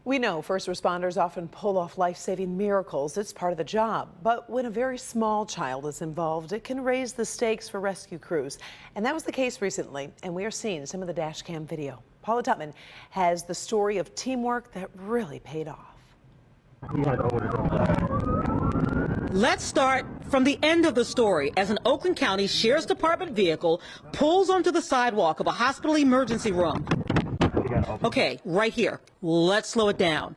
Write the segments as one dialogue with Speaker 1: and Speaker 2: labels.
Speaker 1: We know first responders often pull off life-saving miracles. It's part of the job. But when a very small child is involved, it can raise the stakes for rescue crews. And that was the case recently, and we are seeing some of the dash cam video. Paula Tutman has the story of teamwork that really paid off.
Speaker 2: Let's start from the end of the story as an Oakland County Sheriff's Department vehicle pulls onto the sidewalk of a hospital emergency room. Okay, right here. Let's slow it down.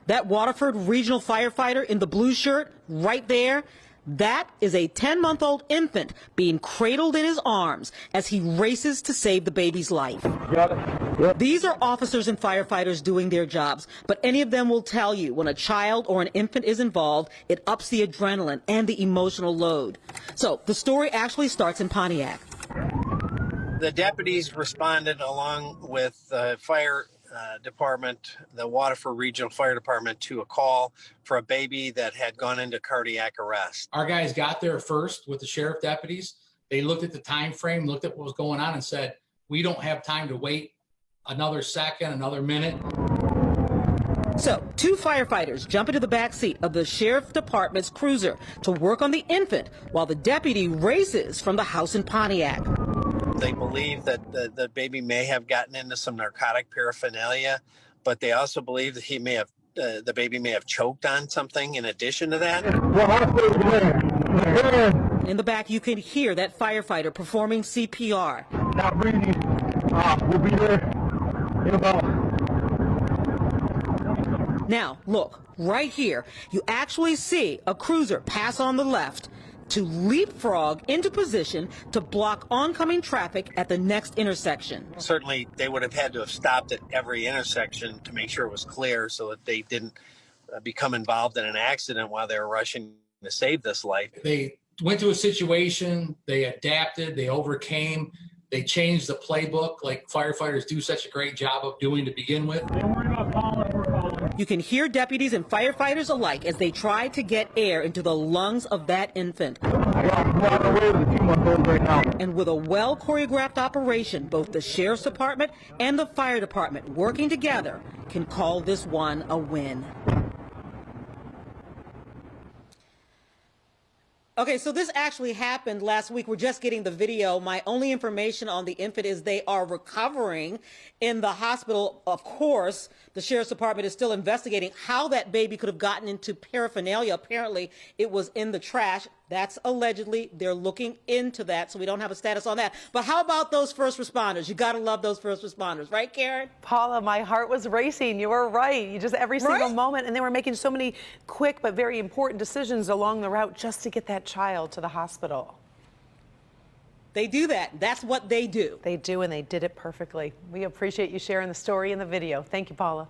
Speaker 2: That Waterford Regional firefighter in the blue shirt, right there, that is a 10-month-old infant being cradled in his arms as he races to save the baby's life. Yep. These are officers and firefighters doing their jobs, but any of them will tell you when a child or an infant is involved, it ups the adrenaline and the emotional load. So the story actually starts in Pontiac.
Speaker 3: The deputies responded along with the fire department, the Waterford Regional Fire Department, to a call for a baby that had gone into cardiac arrest.
Speaker 4: Our guys got there first with the sheriff deputies. They looked at the time frame, looked at what was going on and said, we don't have time to wait another second, another minute.
Speaker 2: So, two firefighters jump into the back seat of the sheriff department's cruiser to work on the infant while the deputy races from the house in Pontiac.
Speaker 3: They believe that the baby may have gotten into some narcotic paraphernalia, but they also believe that the baby may have choked on something in addition to that.
Speaker 2: In the back, you can hear that firefighter performing CPR.
Speaker 5: Not breathing. We'll be there in about.
Speaker 2: Now, look, right here, you actually see a cruiser pass on the left to leapfrog into position to block oncoming traffic at the next intersection.
Speaker 3: Certainly, they would have had to have stopped at every intersection to make sure it was clear so that they didn't become involved in an accident while they were rushing to save this life.
Speaker 4: They went to a situation, they adapted, they overcame, they changed the playbook like firefighters do such a great job of doing to begin with.
Speaker 2: You can hear deputies and firefighters alike as they try to get air into the lungs of that infant. And with a well-choreographed operation, both the sheriff's department and the fire department working together can call this one a win. Okay, so this actually happened last week. We're just getting the video. My only information on the infant is they are recovering in the hospital. Of course, the sheriff's department is still investigating how that baby could have gotten into paraphernalia. Apparently, it was in the trash. That's allegedly. They're looking into that, so we don't have a status on that. But how about those first responders? You got to love those first responders, right, Karen?
Speaker 1: Paula, my heart was racing. You were right. You just every single moment, and they were making so many quick but very important decisions along the route just to get that child to the hospital.
Speaker 2: They do that. That's what they do.
Speaker 1: They do, and they did it perfectly. We appreciate you sharing the story and the video. Thank you, Paula.